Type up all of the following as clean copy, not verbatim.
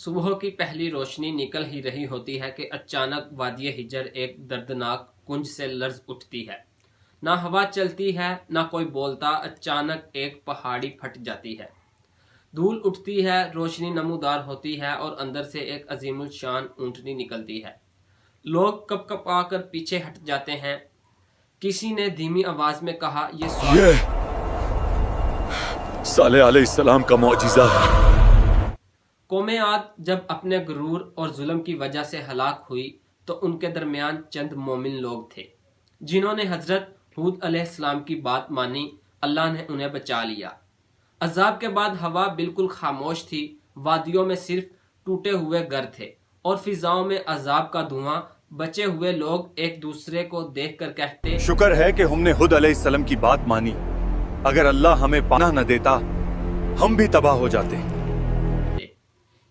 صبح کی پہلی روشنی نکل ہی رہی ہوتی ہے کہ اچانک وادی ہجر ایک دردناک کنج سے لرز اٹھتی ہے۔ نہ ہوا چلتی ہے نہ کوئی بولتا، اچانک ایک پہاڑی پھٹ جاتی ہے، دھول اٹھتی ہے، روشنی نمودار ہوتی ہے اور اندر سے ایک عظیم الشان اونٹنی نکلتی ہے۔ لوگ کپ کپا کر پیچھے ہٹ جاتے ہیں۔ کسی نے دھیمی آواز میں کہا، یہ صالح علیہ السلام کا معجزہ ہے۔ قوم عاد جب اپنے غرور اور ظلم کی وجہ سے ہلاک ہوئی تو ان کے درمیان چند مومن لوگ تھے جنہوں نے حضرت ہود علیہ السلام کی بات مانی۔ اللہ نے انہیں بچا لیا۔ عذاب کے بعد ہوا بالکل خاموش تھی، وادیوں میں صرف ٹوٹے ہوئے گھر تھے اور فضاؤں میں عذاب کا دھواں۔ بچے ہوئے لوگ ایک دوسرے کو دیکھ کر کہتے، شکر ہے کہ ہم نے ہود علیہ السلام کی بات مانی، اگر اللہ ہمیں پناہ نہ دیتا ہم بھی تباہ ہو جاتے۔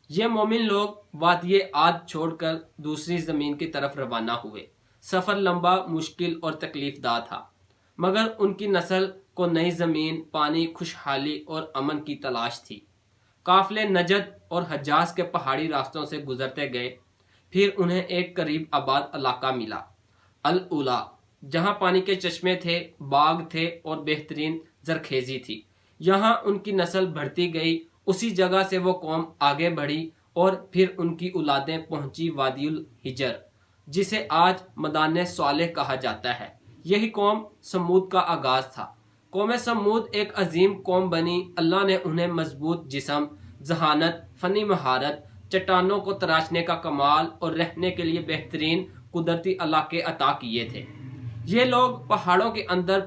یہ مومن لوگ وادی عاد چھوڑ کر دوسری زمین کی طرف روانہ ہوئے۔ سفر لمبا، مشکل اور تکلیف دہ تھا، مگر ان کی نسل کو نئی زمین، پانی، خوشحالی اور امن کی تلاش تھی۔ قافلے نجد اور حجاز کے پہاڑی راستوں سے گزرتے گئے، پھر انہیں ایک قریب آباد علاقہ ملا، الاولیٰ، جہاں پانی کے چشمے تھے، باغ تھے اور بہترین زرخیزی تھی۔ یہاں ان کی نسل بڑھتی گئی۔ اسی جگہ سے وہ قوم آگے بڑھی اور پھر ان کی اولادیں پہنچی وادی الحجر، جسے آج مدان صالح کہا جاتا ہے۔ یہی قوم سمود کا آغاز تھا۔ قوم سمود ایک عظیم قوم بنی۔ اللہ نے انہیں مضبوط جسم، ذہانت، فنی مہارت، چٹانوں کو تراشنے کا کمال اور رہنے کے لیے بہترین قدرتی علاقے عطا کیے تھے۔ یہ لوگ پہاڑوں کے اندر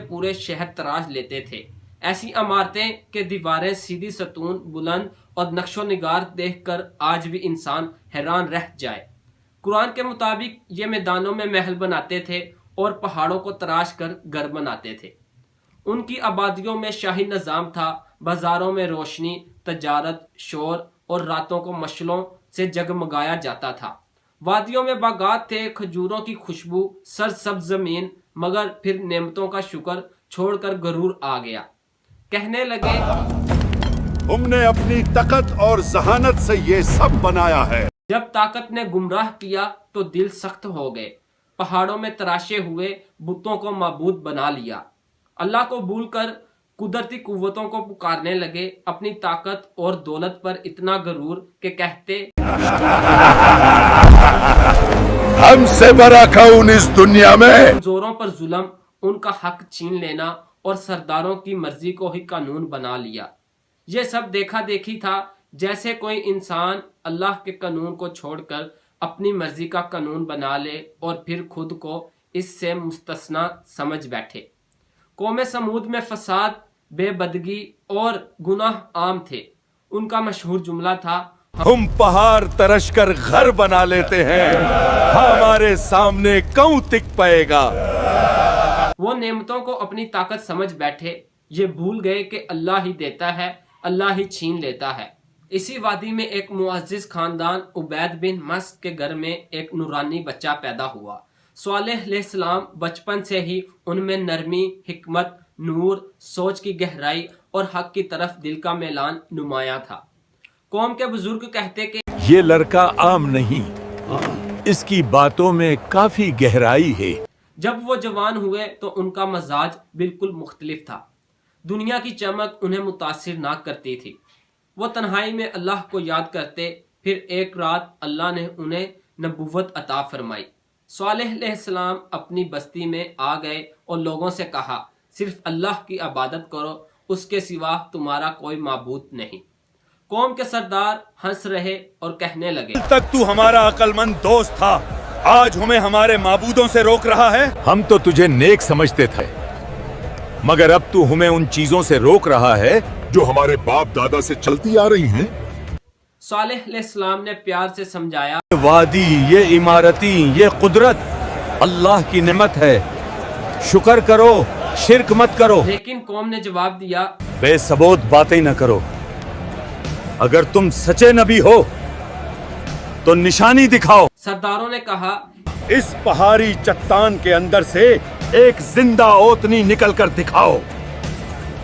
پورے شہر تراش لیتے تھے، ایسی عمارتیں کہ دیواریں سیدھی، ستون بلند اور نقش و نگار دیکھ کر آج بھی انسان حیران رہ جائے۔ قرآن کے مطابق یہ میدانوں میں محل بناتے تھے اور پہاڑوں کو تراش کر گھر بناتے تھے۔ ان کی آبادیوں میں شاہی نظام تھا، بازاروں میں روشنی، تجارت، شور اور راتوں کو مشعلوں سے جگمگایا جاتا تھا۔ وادیوں میں باغات تھے، کھجوروں کی خوشبو، سرسبز زمین، مگر پھر نعمتوں کا شکر چھوڑ کر غرور آ گیا۔ کہنے لگے، ہم نے اپنی طاقت اور ذہانت سے یہ سب بنایا ہے۔ جب طاقت نے گمراہ کیا تو دل سخت ہو گئے، پہاڑوں میں تراشے ہوئے بتوں کو معبود بنا لیا۔ اللہ کو بھول کر قدرتی قوتوں کو پکارنے لگے، اپنی طاقت اور دولت پر اتنا غرور کہ کہتے، ہم سے بڑا کون اس دنیا میں؟ کمزوروں پر ظلم، ان کا حق چھین لینا اور سرداروں کی مرضی کو ہی قانون بنا لیا۔ یہ سب دیکھا دیکھی تھا، جیسے کوئی انسان اللہ کے قانون کو چھوڑ کر اپنی مرضی کا قانون بنا لے اور پھر خود کو اس سے مستثنا سمجھ بیٹھے۔ قوم سمود میں فساد، بے بدگی اور گناہ عام تھے۔ ان کا مشہور جملہ تھا، ہم پہاڑ ترش کر گھر بنا لیتے ہیں، ہمارے سامنے کون ٹک پائے گا؟ وہ نعمتوں کو اپنی طاقت سمجھ بیٹھے، یہ بھول گئے کہ اللہ ہی دیتا ہے، اللہ ہی چھین لیتا ہے۔ اسی وادی میں ایک معزز خاندان عبید بن مسعود کے گھر میں ایک نورانی بچہ پیدا ہوا۔ صالح علیہ السلام بچپن سے ہی ان میں نرمی، حکمت، نور، سوچ کی گہرائی اور حق کی طرف دل کا میلان نمایاں تھا۔ قوم کے بزرگ کہتے کہ یہ لڑکا عام نہیں، اس کی باتوں میں کافی گہرائی ہے۔ جب وہ جوان ہوئے تو ان کا مزاج بالکل مختلف تھا۔ دنیا کی چمک انہیں متاثر نہ کرتی تھی۔ وہ تنہائی میں اللہ کو یاد کرتے۔ پھر ایک رات اللہ نے انہیں نبوت عطا فرمائی۔ صالح علیہ السلام اپنی بستی میں آ گئے اور لوگوں سے کہا، صرف اللہ کی عبادت کرو، اس کے سوا تمہارا کوئی معبود نہیں۔ قوم کے سردار ہنس رہے اور کہنے لگے، کل تک تو ہمارا عقل مند دوست تھا، آج ہمیں ہمارے معبودوں سے روک رہا ہے؟ ہم تو تجھے نیک سمجھتے تھے، مگر اب تو ہمیں ان چیزوں سے روک رہا ہے جو ہمارے باپ دادا سے چلتی آ رہی ہیں۔ صالح علیہ السلام نے پیار سے سمجھایا، وادی، یہ عمارتیں، یہ قدرت اللہ کی نعمت ہے، شکر کرو، شرک مت کرو۔ لیکن قوم نے جواب دیا، بے ثبوت باتیں نہ کرو، اگر تم سچے نبی ہو تو نشانی دکھاؤ۔ سرداروں نے کہا، اس پہاڑی چٹان کے اندر سے ایک زندہ اوتنی نکل کر دکھاؤ۔